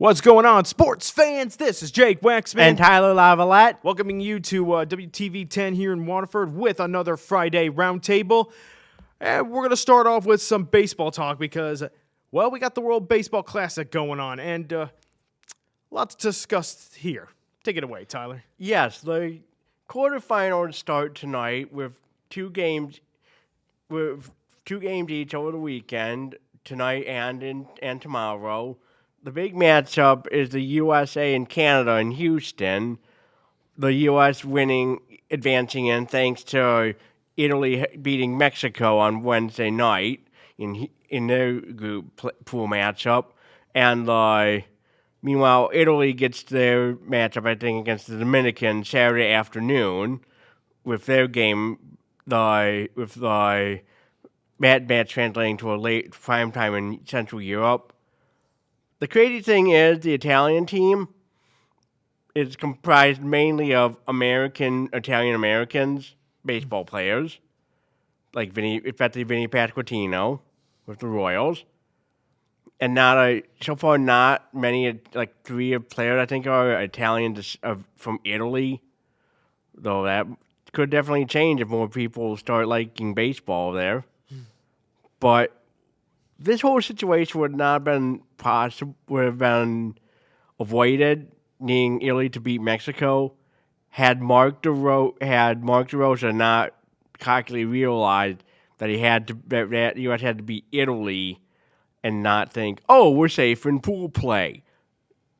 What's going on, sports fans? This is Jake Waxman. And Tyler Lavalette. Welcoming you to WTV 10 here in Waterford with another Friday Roundtable. And we're going to start off with some baseball talk because, well, we got the World Baseball Classic going on and lots to discuss here. Take it away, Tyler. Yes, the quarterfinals start tonight with two games each over the weekend, tonight and tomorrow. The big matchup is the USA and Canada in Houston. The U.S. advancing in thanks to Italy beating Mexico on Wednesday night in their group pool matchup. And meanwhile, Italy gets their matchup, I think, against the Dominican Saturday afternoon with their game, with the match translating to a late prime time in Central Europe. The crazy thing is the Italian team is comprised mainly of Italian-Americans, baseball players, like especially Vinny Pasquantino with the Royals. And so far not many, like 3 players I think are Italian from Italy, though that could definitely change if more people start liking baseball there. But this whole situation would not have been avoided, needing Italy to beat Mexico, had Mark DeRosa not cockily realized that the U.S. had to beat Italy and not think, oh, we're safe in pool play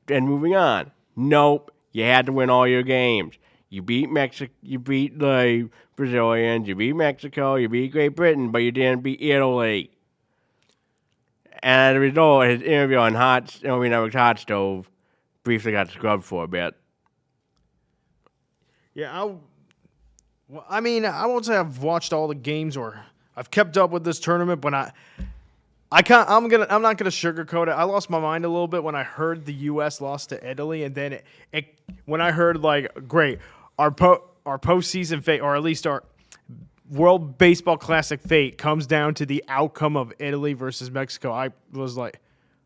and moving on. Nope, you had to win all your games. You beat Mexico, you beat the Brazilians, you beat Mexico, you beat Great Britain, but you didn't beat Italy. And as a result, his interview on Hot Stove briefly got scrubbed for a bit. Yeah, I won't say I've watched all the games or I've kept up with this tournament, but I'm not gonna sugarcoat it. I lost my mind a little bit when I heard the U.S. lost to Italy, and then when I heard great, our postseason fate, or at least our World Baseball Classic fate, comes down to the outcome of Italy versus Mexico. I was like,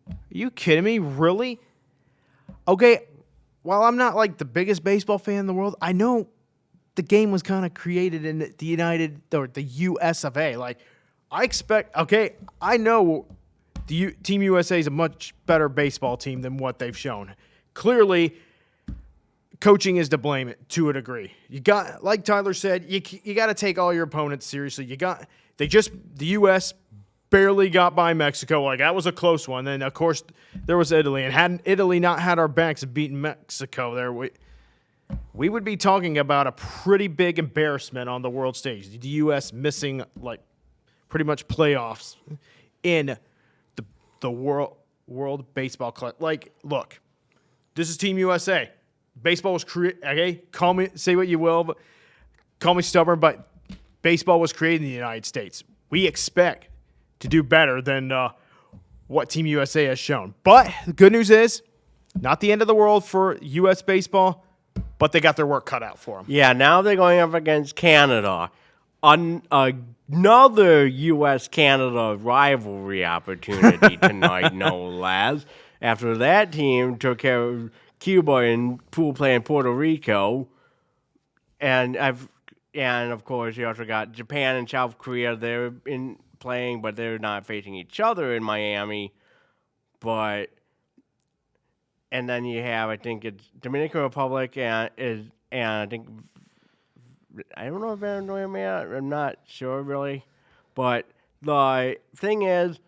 are you kidding me? Really? Okay, while I'm not the biggest baseball fan in the world, I know the game was kind of created in the US of A. I know Team USA is a much better baseball team than what they've shown. Clearly, coaching is to blame to a degree. You got, like Tyler said, you got to take all your opponents seriously. The U.S. barely got by Mexico. That was a close one. Then of course there was Italy, and hadn't Italy not had our backs and beaten Mexico, we would be talking about a pretty big embarrassment on the world stage. The U.S. missing pretty much playoffs in the World Baseball Club. Look, this is Team USA. Baseball was created, okay? Say what you will, but call me stubborn, but baseball was created in the United States. We expect to do better than what Team USA has shown. But the good news is, not the end of the world for U.S. baseball, but they got their work cut out for them. Yeah, now they're going up against Canada. Another U.S.-Canada rivalry opportunity tonight, no less. After that team took care of Cuba in pool play in Puerto Rico, and of course you also got Japan and South Korea. They're playing, but they're not facing each other in Miami. And then you have, I think it's Dominican Republic and I think, I don't know if Venezuela. I'm not sure really, but the thing is,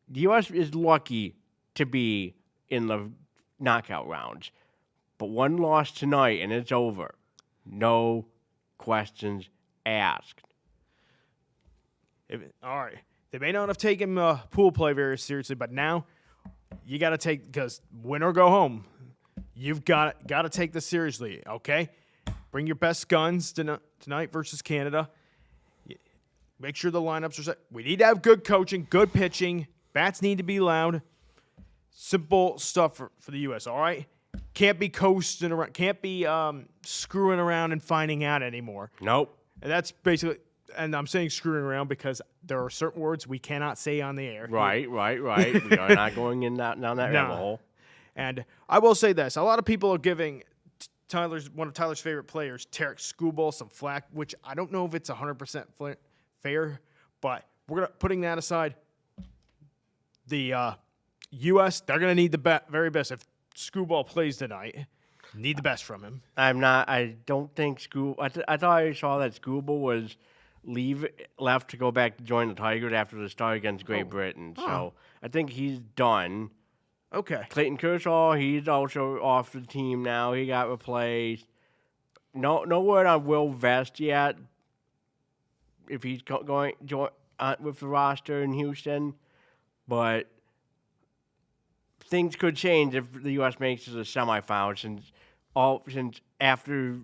the U.S. is lucky to be in the knockout rounds, but one loss tonight and it's over. No questions asked. All right. They may not have taken pool play very seriously, but now you got to take, because win or go home. You've got to take this seriously, okay? Bring your best guns tonight versus Canada. Make sure the lineups are set. We need to have good coaching, good pitching. Bats need to be loud. Simple stuff for the U.S., all right? Can't be coasting around. Can't be screwing around and finding out anymore. Nope. And that's basically, and I'm saying screwing around because there are certain words we cannot say on the air. Right. We are not going down that rabbit hole. And I will say this: a lot of people are giving one of Tyler's favorite players, Tarek Skubal, some flack, which I don't know if it's 100% fair, but we're putting that aside. The U.S. they're gonna need the very best if Skubal plays tonight. Need the best from him. I don't think I thought I saw that Scooble was left to go back to join the Tigers after the start against Great Britain. So I think he's done. Okay. Clayton Kershaw, he's also off the team now. He got replaced. No word on Will Vest yet. If he's going join with the roster in Houston, but things could change if the U.S. makes it to the semifinals. Since after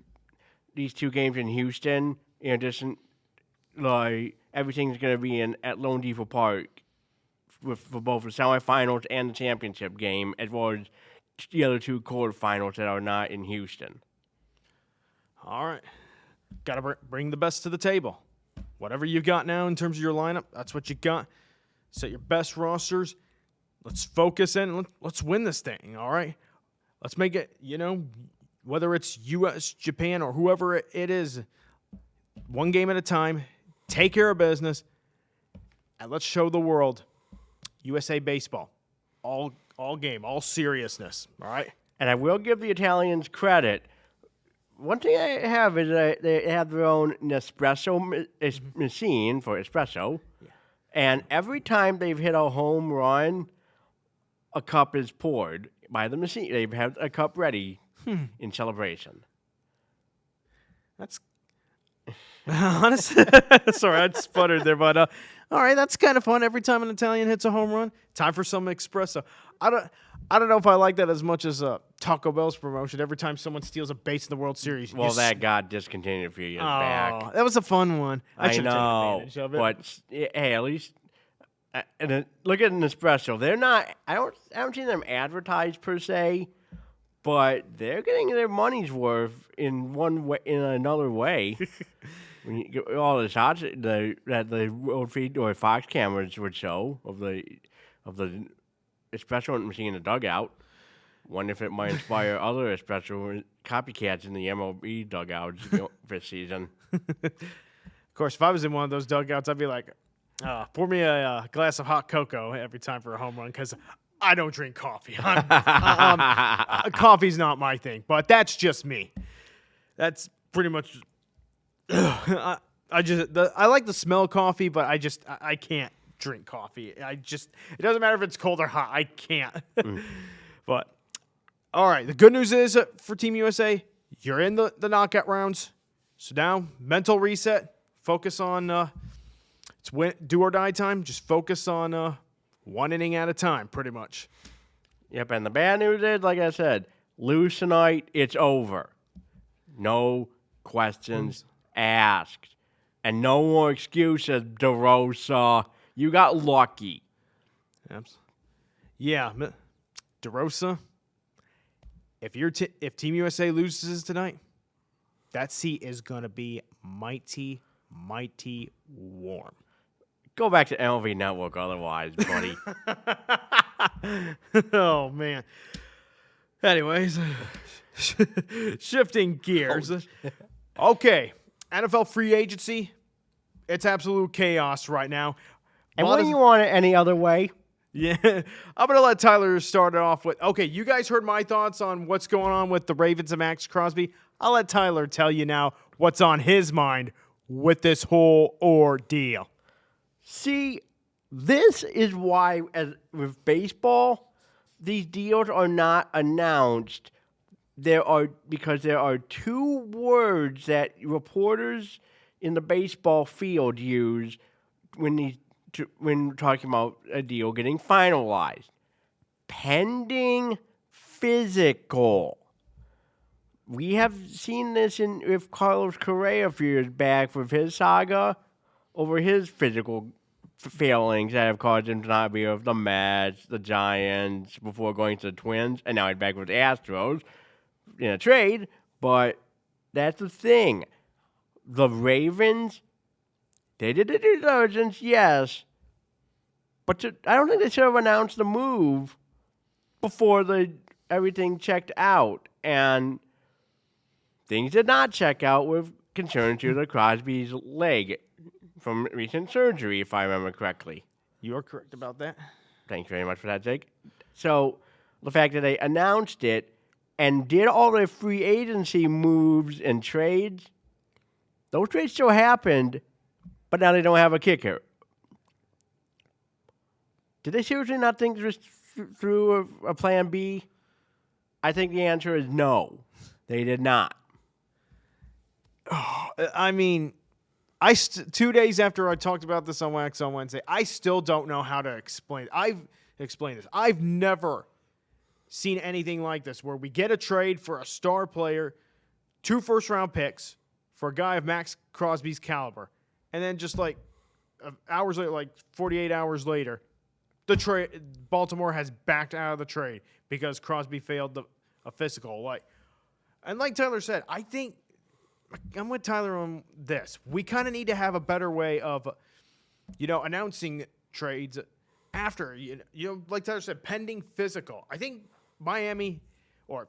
these 2 games in Houston, in addition, everything's going to be at Lone Depot Park for both the semifinals and the championship game, as well as the other 2 quarterfinals that are not in Houston. All right. Got to bring the best to the table. Whatever you've got now in terms of your lineup, that's what you got. Set your best rosters. Let's focus in. Let's win this thing, all right? Let's make it, whether it's U.S., Japan, or whoever it is, one game at a time, take care of business, and let's show the world USA baseball. All game, all seriousness, all right? And I will give the Italians credit. One thing I have is they have their own Nespresso machine for espresso, and every time they've hit a home run, a cup is poured by the machine. They have a cup ready in celebration. That's honestly. Sorry, I sputtered there, but all right, that's kind of fun. Every time an Italian hits a home run, time for some espresso. I don't know if I like that as much as Taco Bell's promotion. Every time someone steals a base in the World Series, that got discontinued a few years back. That was a fun one. I know, advantage of it. But hey, at least. And look at Nespresso. They're not. I haven't seen them advertised per se, but they're getting their money's worth in another way. When you get all the shots that the road feed or Fox cameras would show of the espresso machine in the dugout. Wonder if it might inspire other espresso copycats in the MLB dugouts this season. Of course, if I was in one of those dugouts, I'd be like, pour me a glass of hot cocoa every time for a home run because I don't drink coffee. Coffee's not my thing, but that's just me. That's pretty much. I like the smell of coffee, but I can't drink coffee. It doesn't matter if it's cold or hot. I can't. But all right, the good news is for Team USA, you're in the knockout rounds. So now mental reset. Focus on. It's do or die time. Just focus on one inning at a time, pretty much. Yep, and the bad news is, like I said, lose tonight, it's over. No questions asked. And no more excuses, DeRosa. You got lucky. Yeah, DeRosa, if Team USA loses tonight, that seat is going to be mighty, mighty warm. Go back to MLB Network otherwise, buddy. Oh, man. Anyways, shifting gears. Okay, NFL free agency. It's absolute chaos right now. And what do you want it any other way? Yeah, I'm going to let Tyler start it off with, okay, you guys heard my thoughts on what's going on with the Ravens and Max Crosby. I'll let Tyler tell you now what's on his mind with this whole ordeal. See, this is why, with baseball, these deals are not announced. Because there are 2 words that reporters in the baseball field use when talking about a deal getting finalized. Pending physical. We have seen this with Carlos Correa a few years back with his saga over his physical failings that have caused him to not be with the Mets, the Giants, before going to the Twins, and now he's back with the Astros in a trade. But that's the thing. The Ravens, they did the due diligence, yes, but I don't think they should have announced the move before the everything checked out, and things did not check out with concern to Crosby's leg from recent surgery, if I remember correctly. You are correct about that. Thanks very much for that, Jake. So the fact that they announced it and did all their free agency moves and trades, those trades still happened, but now they don't have a kicker. Did they seriously not think through a plan B? I think the answer is no. They did not. I mean, 2 days after I talked about this on Wax on Wednesday, I still don't know how to explain it. I've explained this. I've never seen anything like this where we get a trade for a star player, 2 first-round picks for a guy of Max Crosby's caliber, and then just like hours later, like 48 hours later, Baltimore has backed out of the trade because Crosby failed a physical. Like Tyler said, I think I'm with Tyler on this. We kind of need to have a better way of, announcing trades after, like Tyler said, pending physical. I think Baltimore.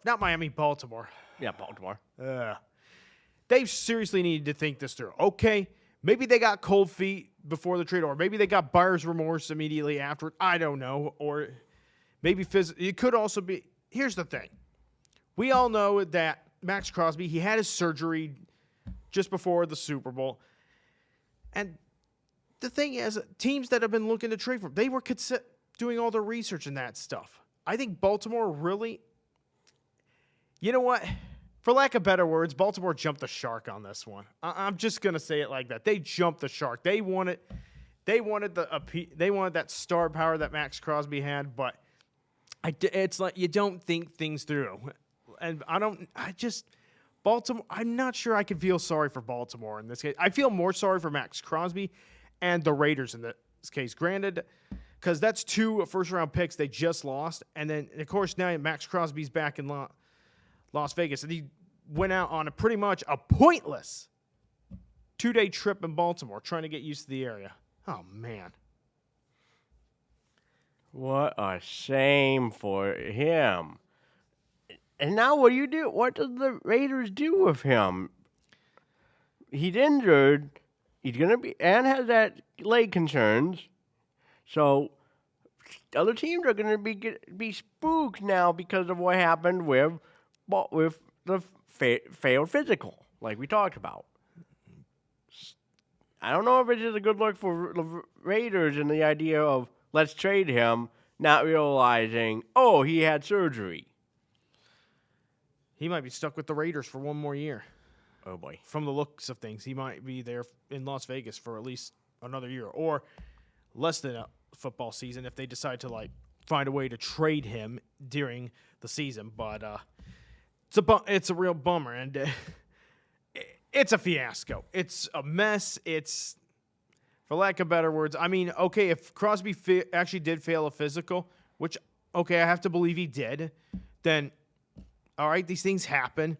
Yeah, Baltimore. They seriously needed to think this through. Okay, maybe they got cold feet before the trade, or maybe they got buyer's remorse immediately afterward. I don't know. Or maybe it could also be. Here's the thing. We all know that Max Crosby, he had his surgery just before the Super Bowl. And the thing is, teams that have been looking to trade for him, they were doing all their research and that stuff. I think Baltimore really, you know what? For lack of better words, Baltimore jumped the shark on this one. I'm just gonna say it like that. They jumped the shark. They wanted that star power that Max Crosby had, but it's like you don't think things through. And Baltimore, I'm not sure I can feel sorry for Baltimore in this case. I feel more sorry for Max Crosby and the Raiders in this case. Granted, because that's 2 first-round picks they just lost. And then, of course, now Max Crosby's back in Las Vegas. And he went out on pretty much a pointless 2-day trip in Baltimore trying to get used to the area. Oh, man. What a shame for him. And now what do you do? What does the Raiders do with him? He's injured. He's going to be, and has that leg concerns. So other teams are going to be spooked now because of what happened with the failed physical, like we talked about. I don't know if it's just a good look for the Raiders and the idea of let's trade him, not realizing, he had surgery. He might be stuck with the Raiders for one more year. Oh, boy. From the looks of things, he might be there in Las Vegas for at least another year or less than a football season if they decide to, find a way to trade him during the season. But it's a real bummer, and it's a fiasco. It's a mess. It's, for lack of better words, I mean, okay, if Crosby actually did fail a physical, which, okay, I have to believe he did, then all right, these things happen.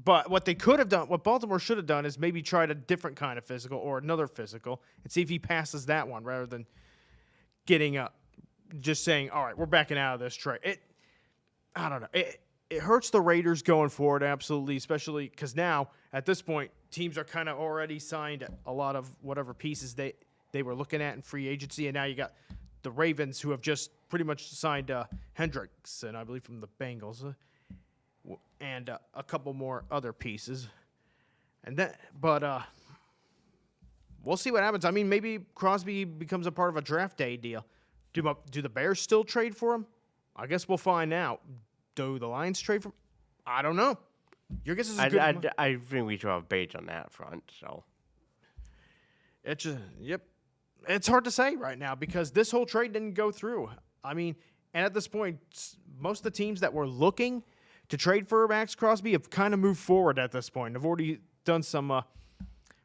But what they could have done, what Baltimore should have done is maybe tried a different kind of physical or another physical and see if he passes that one rather than just saying, all right, we're backing out of this trade. I don't know. It hurts the Raiders going forward, absolutely, especially because now, at this point, teams are kind of already signed a lot of whatever pieces they were looking at in free agency, and now you got the Ravens who have just pretty much signed Hendricks, and I believe from the Bengals, and a couple more other pieces. But we'll see what happens. I mean, maybe Crosby becomes a part of a draft day deal. Do the Bears still trade for him? I guess we'll find out. Do the Lions trade for him? I don't know. Your guess is as good. I think we should have Bates on that front. So it's hard to say right now because this whole trade didn't go through. I mean, and at this point, most of the teams that were looking to trade for Max Crosby have kind of moved forward at this point. They've already done some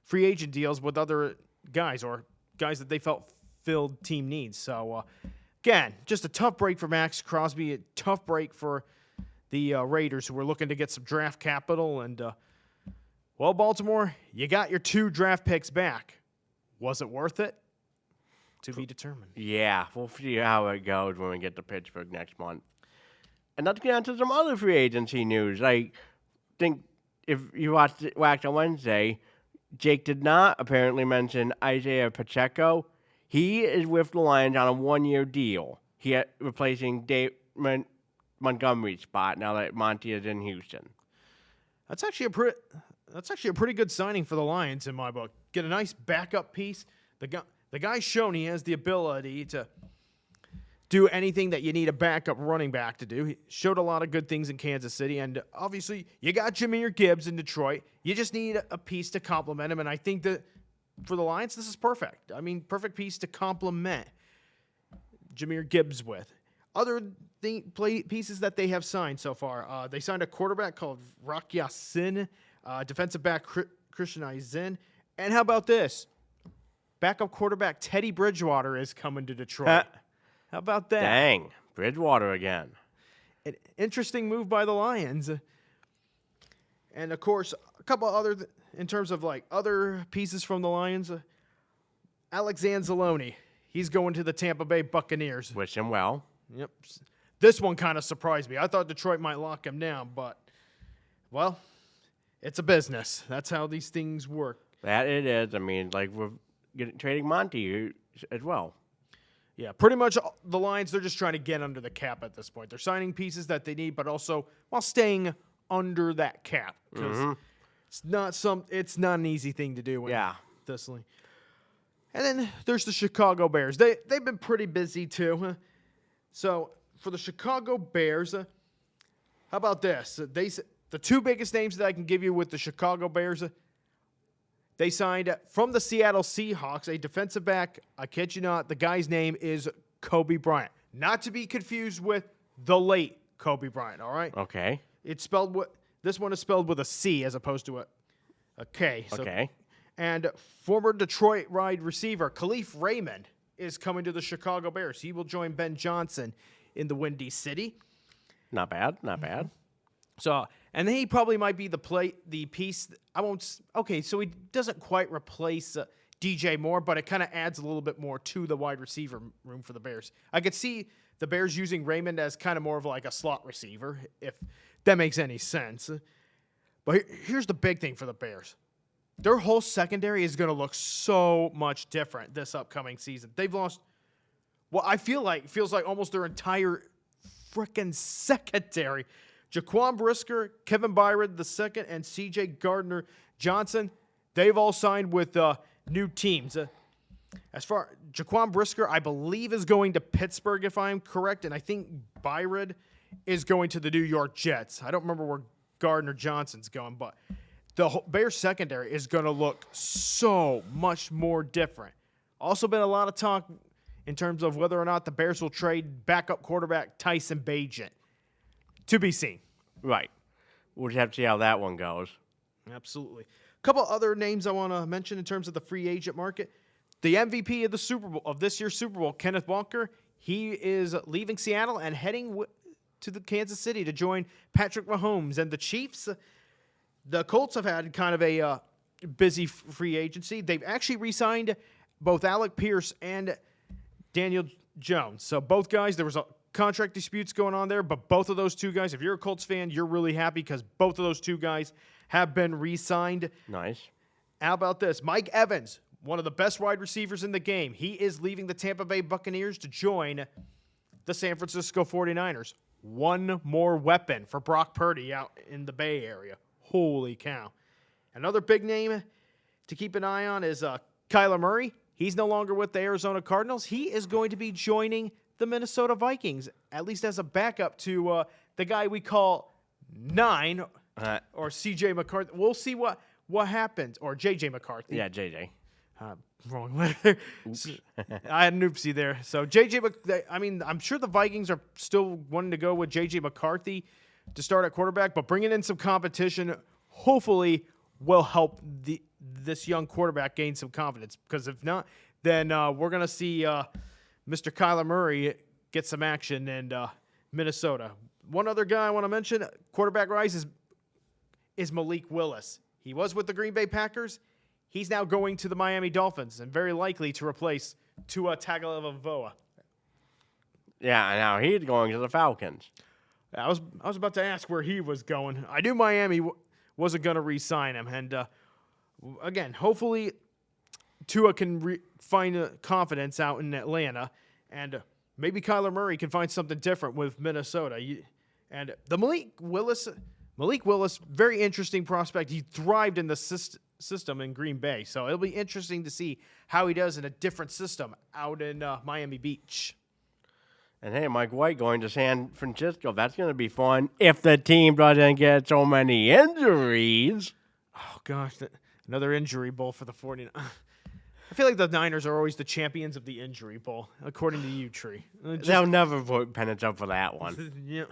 free agent deals with other guys or guys that they felt filled team needs. So, again, just a tough break for Max Crosby, a tough break for the Raiders who were looking to get some draft capital. And, Baltimore, you got your 2 draft picks back. Was it worth it? To be determined. Yeah, we'll see how it goes when we get to Pittsburgh next month. And let's get on to some other free agency news. I think if you watched Wax on Wednesday, Jake did not apparently mention Isaiah Pacheco. He is with the Lions on a 1-year deal. Replacing Dave Montgomery's spot now that Monty is in Houston. That's actually a pretty good signing for the Lions in my book. Get a nice backup piece. The guy's shown he has the ability to do anything that you need a backup running back to do. He showed a lot of good things in Kansas City, and obviously you got Jahmyr Gibbs in Detroit. You just need a piece to complement him, and I think that for the Lions, this is perfect. I mean, perfect piece to complement Jahmyr Gibbs with. Other pieces that they have signed so far, they signed a quarterback called Rock Ya-Sin, defensive back Christian Eisen, and how about this? Backup quarterback Teddy Bridgewater is coming to Detroit. How about that? Dang, Bridgewater again. An interesting move by the Lions. And, of course, a couple other, in terms of, like, other pieces from the Lions, Alex Anzalone. He's going to the Tampa Bay Buccaneers. Wish him well. Yep. This one kind of surprised me. I thought Detroit might lock him down, but, well, it's a business. That's how these things work. That it is. I mean, like, we're trading Monty as well. Yeah, pretty much the Lions, they're just trying to get under the cap at this point. They're signing pieces that they need, but also while staying under that cap. Because it's not an easy thing to do with this league. And then there's the Chicago Bears. They've been pretty busy too. So for the Chicago Bears, how about this? The two biggest names that I can give you with the Chicago Bears, they signed from the Seattle Seahawks a defensive back. I kid you not, the guy's name is Kobe Bryant. Not to be confused with the late Kobe Bryant, all right? Okay. This one is spelled with a C as opposed to a K. So, okay. And former Detroit wide receiver Khalif Raymond is coming to the Chicago Bears. He will join Ben Johnson in the Windy City. Not bad, not bad. So, and he probably might be the piece. So he doesn't quite replace DJ Moore, but it kind of adds a little bit more to the wide receiver room for the Bears. I could see the Bears using Raymond as kind of more of like a slot receiver, if that makes any sense. But here's the big thing for the Bears. Their whole secondary is going to look so much different this upcoming season. They've lost feels like almost their entire freaking secondary. Jaquan Brisker, Kevin Byard II, and C.J. Gardner-Johnson, they've all signed with new teams. As far Jaquan Brisker, I believe, is going to Pittsburgh, if I'm correct, and I think Byard is going to the New York Jets. I don't remember where Gardner-Johnson's going, but the Bears secondary is going to look so much more different. Also been a lot of talk in terms of whether or not the Bears will trade backup quarterback Tyson Bagent. To be seen. Right. We'll just have to see how that one goes. Absolutely. A couple other names I want to mention in terms of the free agent market. The MVP of the Super Bowl, of this year's Super Bowl, Kenneth Walker, he is leaving Seattle and heading to the Kansas City to join Patrick Mahomes and the Chiefs. The Colts have had kind of a busy free agency. They've actually re-signed both Alec Pierce and Daniel Jones. So both guys, there was a contract disputes going on there, but both of those two guys, if you're a Colts fan, you're really happy because both of those two guys have been re-signed. Nice. How about this? Mike Evans, one of the best wide receivers in the game. He is leaving the Tampa Bay Buccaneers to join the San Francisco 49ers. One more weapon for Brock Purdy out in the Bay Area. Holy cow. Another big name to keep an eye on is Kyler Murray. He's no longer with the Arizona Cardinals. He is going to be joining the Minnesota Vikings, at least as a backup to the guy we call 9, or C.J. McCarthy. We'll see what happens, or J.J. McCarthy. Yeah, J.J. Wrong letter. I had an oopsie there. So J.J. I'm sure the Vikings are still wanting to go with J.J. McCarthy to start at quarterback, but bringing in some competition hopefully will help this young quarterback gain some confidence, because if not, then we're going to see Mr. Kyler Murray get some action in Minnesota. One other guy I want to mention, quarterback rise, is Malik Willis. He was with the Green Bay Packers. He's now going to the Miami Dolphins and very likely to replace Tua Tagovailoa. Yeah, now he's going to the Falcons. I was about to ask where he was going. I knew Miami wasn't going to re-sign him, and again, hopefully Tua can find confidence out in Atlanta, and maybe Kyler Murray can find something different with Minnesota. And the Malik Willis, very interesting prospect. He thrived in the system in Green Bay, so it'll be interesting to see how he does in a different system out in Miami Beach. And hey, Mike White going to San Francisco. That's going to be fun if the team doesn't get so many injuries. Oh, gosh, another injury bowl for the 49ers. I feel like the Niners are always the champions of the injury bowl, according to you, Tree. They'll never put pennants up for that one. Yeah.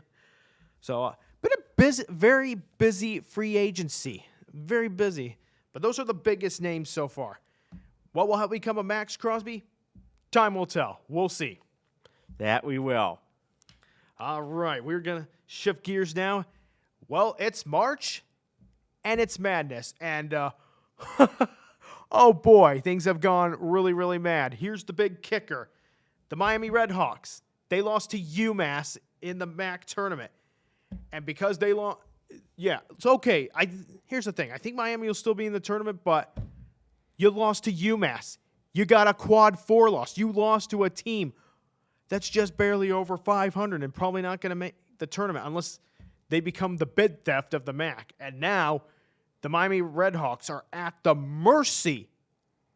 So, been a very busy free agency. Very busy. But those are the biggest names so far. What will become of Max Crosby? Time will tell. We'll see. That we will. All right, we're going to shift gears now. Well, it's March, and it's madness. And, oh boy, things have gone really, really mad. Here's the big kicker. The Miami Redhawks, they lost to UMass in the MAC tournament. And because they lost, yeah, it's okay. Here's the thing. I think Miami will still be in the tournament, but you lost to UMass. You got a quad 4 loss. You lost to a team that's just barely over 500 and probably not going to make the tournament unless they become the bid theft of the MAC. And now the Miami Redhawks are at the mercy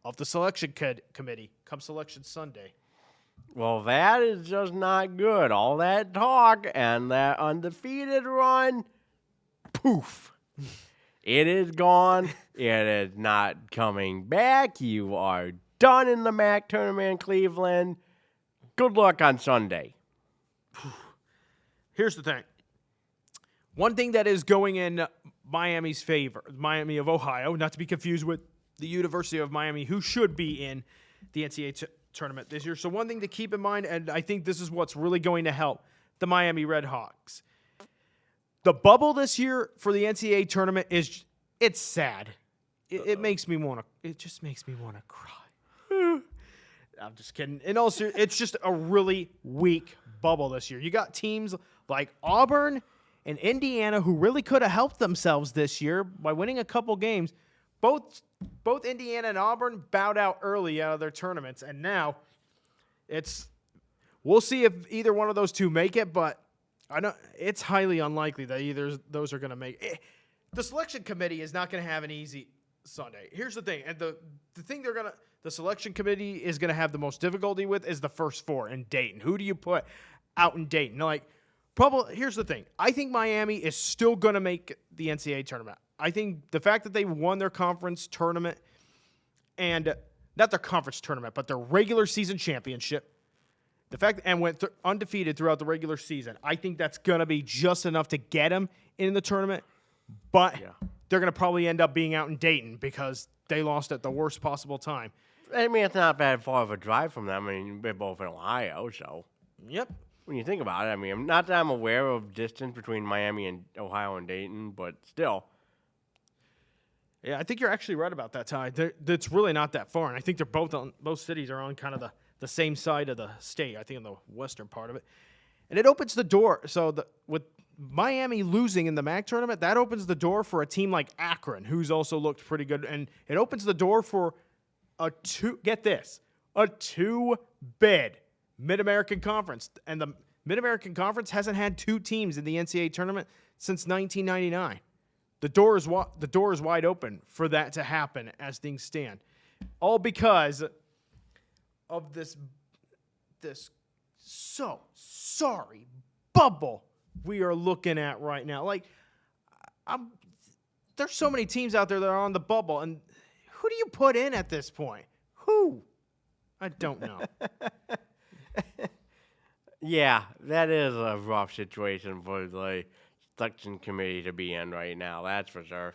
of the selection committee come Selection Sunday. Well, that is just not good. All that talk and that undefeated run, poof. It is gone. It is not coming back. You are done in the MAC tournament in Cleveland. Good luck on Sunday. Here's the thing. One thing that is going in Miami's favor, Miami of Ohio, not to be confused with the University of Miami, who should be in the NCAA tournament this year. So one thing to keep in mind, and I think this is what's really going to help the Miami Redhawks. The bubble this year for the NCAA tournament it's sad. It makes me want to. It just makes me want to cry. I'm just kidding. In all seriousness, it's just a really weak bubble this year. You got teams like Auburn and Indiana who really could have helped themselves this year by winning a couple games. Both Indiana and Auburn bowed out early out of their tournaments, and now we'll see if either one of those two make it, but I know it's highly unlikely that either of those are going to make it. The selection committee is not going to have an easy Sunday. Here's the thing, and the thing the selection committee is going to have the most difficulty with is the first 4 in Dayton. Who do you put out in Dayton? Here's the thing. I think Miami is still going to make the NCAA tournament. I think the fact that they won their conference tournament and not their conference tournament, but their regular season championship, the fact and went undefeated throughout the regular season, I think that's going to be just enough to get them in the tournament. But they're going to probably end up being out in Dayton because they lost at the worst possible time. I mean, it's not bad far of a drive from them. I mean, they're both in Ohio, so. Yep. When you think about it, I mean, not that I'm aware of distance between Miami and Ohio and Dayton, but still. Yeah, I think you're actually right about that, Ty. It's really not that far, and I think they're both cities are on kind of the same side of the state. I think in the western part of it, and it opens the door. So with Miami losing in the MAC tournament, that opens the door for a team like Akron, who's also looked pretty good, and it opens the door for a 2-bid Mid-American Conference, and the Mid-American Conference hasn't had 2 teams in the NCAA tournament since 1999. The door is wide open for that to happen as things stand, all because of this so sorry bubble we are looking at right now. There's so many teams out there that are on the bubble, and who do you put in at this point? Who? I don't know. Yeah, that is a rough situation for the selection committee to be in right now. That's for sure.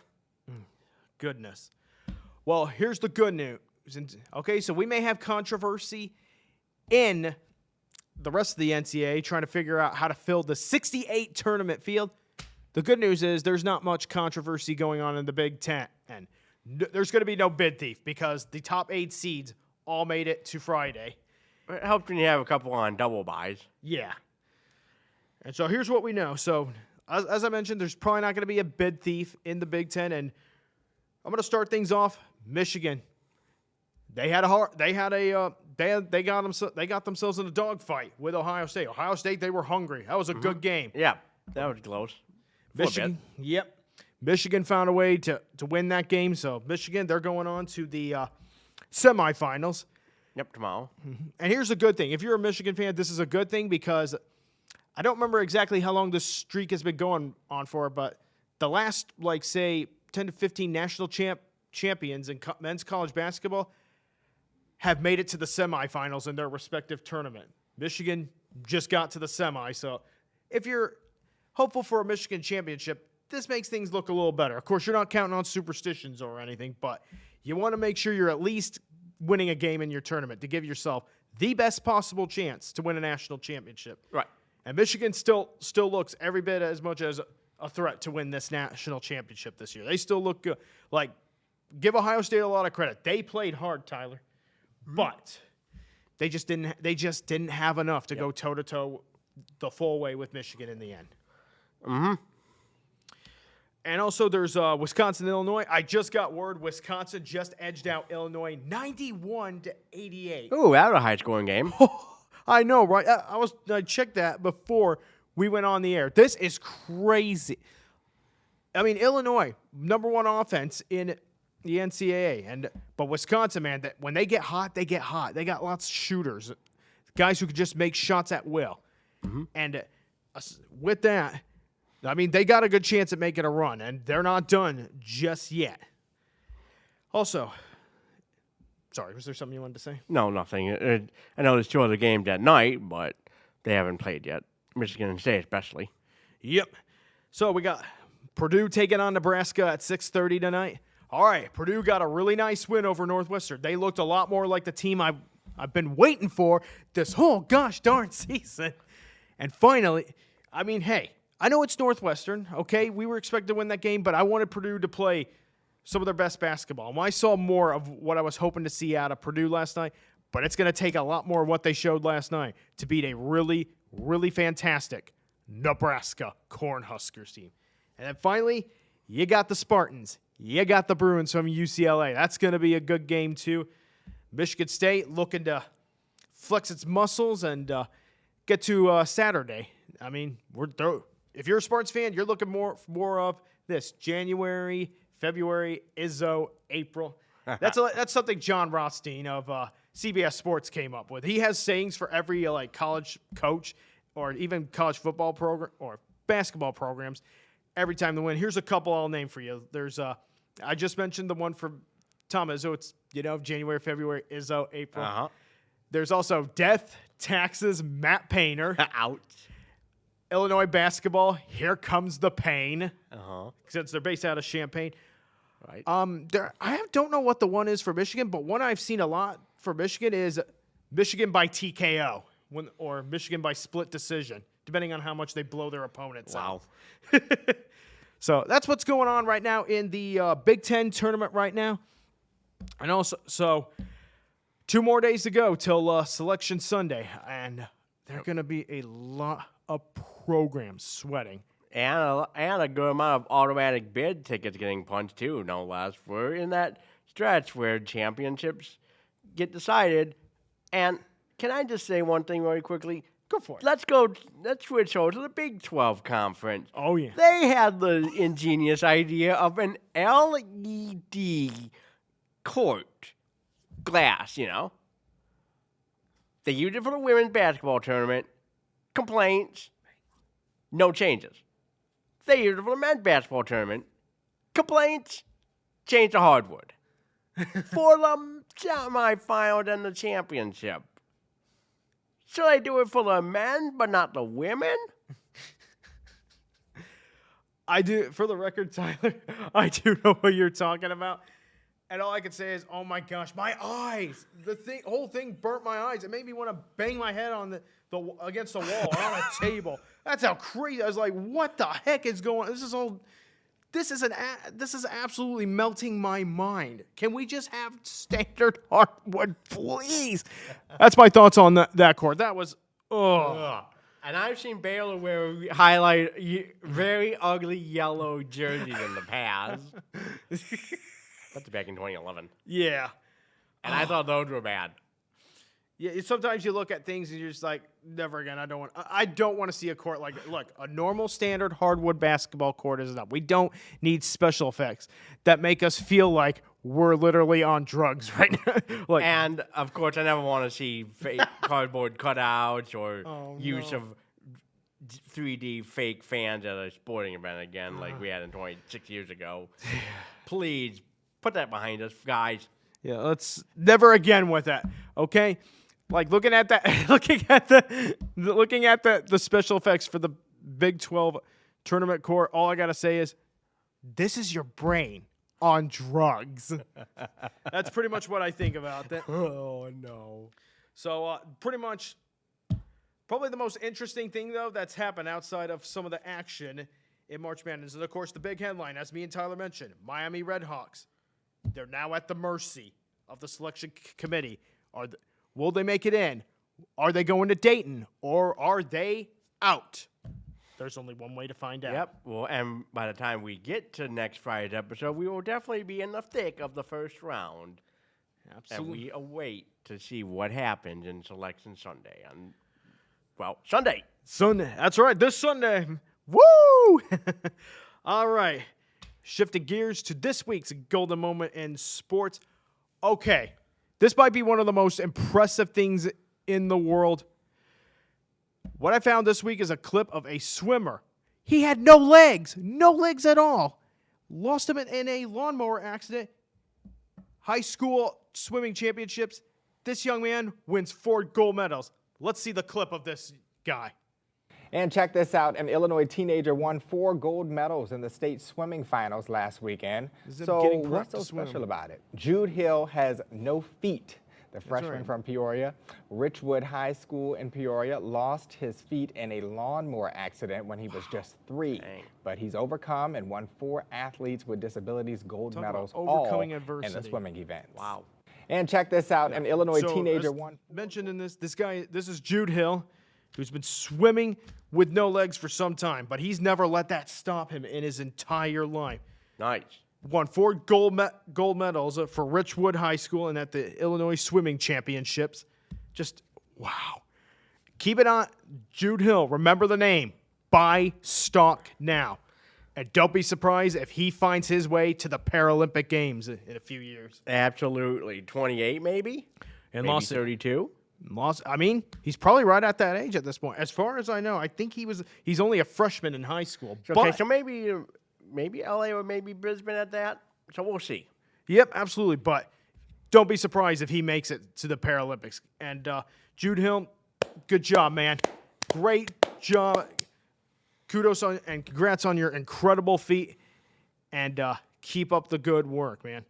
Goodness. Well, here's the good news. Okay, so we may have controversy in the rest of the NCAA trying to figure out how to fill the 68 tournament field. The good news is there's not much controversy going on in the Big Ten, and there's going to be no bid thief because the top 8 seeds all made it to Friday. It helps when you have a couple on double buys. Yeah. And so here's what we know. So as I mentioned, there's probably not going to be a bid thief in the Big Ten, and I'm going to start things off. Michigan, they got themselves in a dogfight with Ohio State. Ohio State, they were hungry. That was a good game. Yeah, that was close. Michigan, yep. Michigan found a way to win that game. So Michigan, they're going on to the semifinals. Yep, tomorrow. And here's the good thing. If you're a Michigan fan, this is a good thing because I don't remember exactly how long this streak has been going on for, but the last, say, 10 to 15 national champions in men's college basketball have made it to the semifinals in their respective tournament. Michigan just got to the semi, so if you're hopeful for a Michigan championship, this makes things look a little better. Of course, you're not counting on superstitions or anything, but you want to make sure you're at least winning a game in your tournament to give yourself the best possible chance to win a national championship. Right. And Michigan still looks every bit as much as a threat to win this national championship this year. They still look good. Give Ohio State a lot of credit. They played hard, Tyler, but they just didn't have enough to go toe to toe the full way with Michigan in the end. Mm-hmm. And also there's Wisconsin, Illinois. I just got word Wisconsin just edged out Illinois 91-88. Ooh, that was a high-scoring game. I know, right? I checked that before we went on the air. This is crazy. I mean, Illinois, number one offense in the NCAA, but Wisconsin, man, when they get hot, they get hot. They got lots of shooters, guys who can just make shots at will. Mm-hmm. And with that, I mean, they got a good chance at making a run, and they're not done just yet. Also, sorry, was there something you wanted to say? No, nothing. I know there's two other games that night, but they haven't played yet. Michigan State especially. Yep. So we got Purdue taking on Nebraska at 6:30 tonight. All right, Purdue got a really nice win over Northwestern. They looked a lot more like the team I've been waiting for this whole gosh darn season. And finally, I mean, hey, I know it's Northwestern, okay? We were expected to win that game, but I wanted Purdue to play some of their best basketball. And I saw more of what I was hoping to see out of Purdue last night, but it's going to take a lot more of what they showed last night to beat a really, really fantastic Nebraska Cornhuskers team. And then finally, you got the Spartans. You got the Bruins from UCLA. That's going to be a good game, too. Michigan State looking to flex its muscles and get to Saturday. I mean, if you're a Spartans fan, you're looking more of this January, February, Izzo, April. That's something John Rothstein of CBS Sports came up with. He has sayings for every college coach or even college football program or basketball programs every time they win. Here's a couple I'll name for you. There's I just mentioned the one for Tom Izzo. It's January, February, Izzo, April. Uh-huh. There's also death, taxes, Matt Painter. Ouch. Illinois basketball, here comes the pain. Uh-huh. Since they're based out of Champaign. Right. Don't know what the one is for Michigan, but one I've seen a lot for Michigan is Michigan by TKO or Michigan by split decision, depending on how much they blow their opponents out. Wow. So that's what's going on right now in the Big Ten tournament right now. And also, so 2 more days to go till Selection Sunday, and there are going to be a lot of programs sweating. And a good amount of automatic bid tickets getting punched, too, no less. We're in that stretch where championships get decided. And can I just say one thing very quickly? Go for it. Let's switch over to the Big 12 Conference. Oh, yeah. They had the ingenious idea of an LED court glass, They used it for the women's basketball tournament. Complaints, no changes. They used it for the men's basketball tournament. Complaints, change to hardwood. For the semifinals and the championship. Should I do it for the men, but not the women? I do, for the record, Tyler, I do know what you're talking about. And all I can say is, oh my gosh, my eyes. The whole thing burnt my eyes. It made me want to bang my head on against the wall or on a table. That's how crazy. I was like, what the heck is going on? This is absolutely melting my mind. Can we just have standard hardwood, please? That's my thoughts on that court. That was, And I've seen Baylor wear very ugly yellow jerseys in the past. That's back in 2011. Yeah. And I thought those were bad. Yeah, sometimes you look at things and you're just like, never again. I don't want to see a court like that. Look, a normal standard hardwood basketball court is enough. We don't need special effects that make us feel like we're literally on drugs right now. And of course, I never want to see fake cardboard cutouts or use of 3D fake fans at a sporting event again, like we had in 26 years ago. Please put that behind us, guys. Yeah, let's never again with that. Okay. Like looking at that, looking at the special effects for the Big 12 tournament court, all I gotta say is, this is your brain on drugs. That's pretty much what I think about that. Oh no! So pretty much, probably the most interesting thing though that's happened outside of some of the action in March Madness, and of course the big headline, as me and Tyler mentioned, Miami Redhawks. They're now at the mercy of the selection committee. Will they make it in? Are they going to Dayton? Or are they out? There's only one way to find out. Yep. Well, and by the time we get to next Friday's episode, we will definitely be in the thick of the first round. Absolutely. And we await to see what happens in Selection Sunday. Sunday. Sunday. That's right. This Sunday. Woo! All right. Shifting gears to this week's golden moment in sports. Okay. This might be one of the most impressive things in the world. What I found this week is a clip of a swimmer. He had no legs at all. Lost him in a lawnmower accident. High school swimming championships. This young man wins 4 gold medals. Let's see the clip of this guy. And check this out, an Illinois teenager won 4 gold medals in the state swimming finals last weekend. So what's so special about it? Jude Hill has no feet. The freshman from Peoria, Richwood High School in Peoria, lost his feet in a lawnmower accident when he was just 3. Dang. But he's overcome and won 4 athletes with disabilities gold medals, all in the swimming events. Wow. And check this out, an Illinois teenager won. Mentioned in this guy, this is Jude Hill, who's been swimming with no legs for some time, but he's never let that stop him in his entire life. Nice. Won 4 gold medals for Richwood High School and at the Illinois Swimming Championships. Just, wow. Keep it on. Jude Hill, remember the name. Buy stock now. And don't be surprised if he finds his way to the Paralympic Games in a few years. Absolutely. 28 maybe? And maybe 32? I mean, he's probably right at that age at this point. As far as I know, I think he's only a freshman in high school. Okay, so maybe LA or maybe Brisbane at that. So we'll see. Yep, absolutely. But don't be surprised if he makes it to the Paralympics. And Jude Hill, good job, man. Great job. Kudos and congrats on your incredible feat. And keep up the good work, man.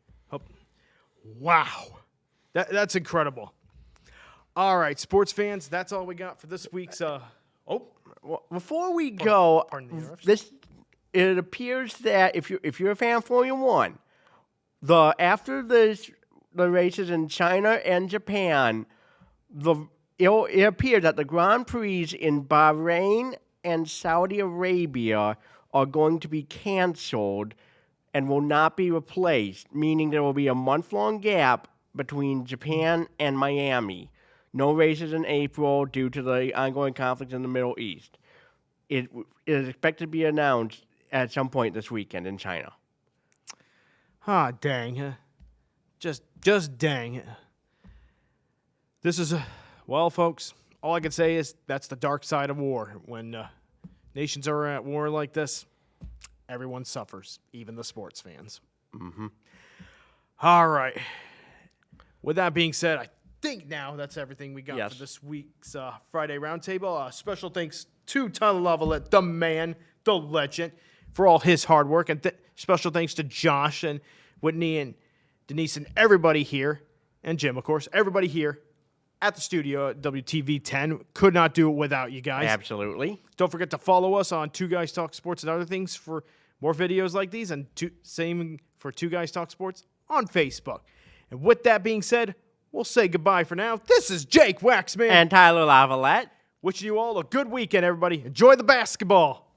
Wow. That's incredible. All right, sports fans, that's all we got for this week's. Before we go, it appears that if you're a fan of Formula One, after the races in China and Japan, it appears that the Grand Prix in Bahrain and Saudi Arabia are going to be canceled and will not be replaced, meaning there will be a month-long gap between Japan and Miami. No races in April due to the ongoing conflicts in the Middle East. It is expected to be announced at some point this weekend in China. Dang. Just dang. This is, well, folks, all I can say is that's the dark side of war. When nations are at war like this, everyone suffers, even the sports fans. Mm-hmm. All right. With that being said, I think now that's everything we got for this week's Friday Roundtable. Special thanks to Tyler Lavalette, the man, the legend, for all his hard work. And special thanks to Josh and Whitney and Denise and everybody here, and Jim, of course, everybody here at the studio at WTV10. Could not do it without you guys. Absolutely. Don't forget to follow us on Two Guys Talk Sports and other things for more videos like these, and same for Two Guys Talk Sports on Facebook. And with that being said, we'll say goodbye for now. This is Jake Waxman. And Tyler Lavalette. Wishing you all a good weekend, everybody. Enjoy the basketball.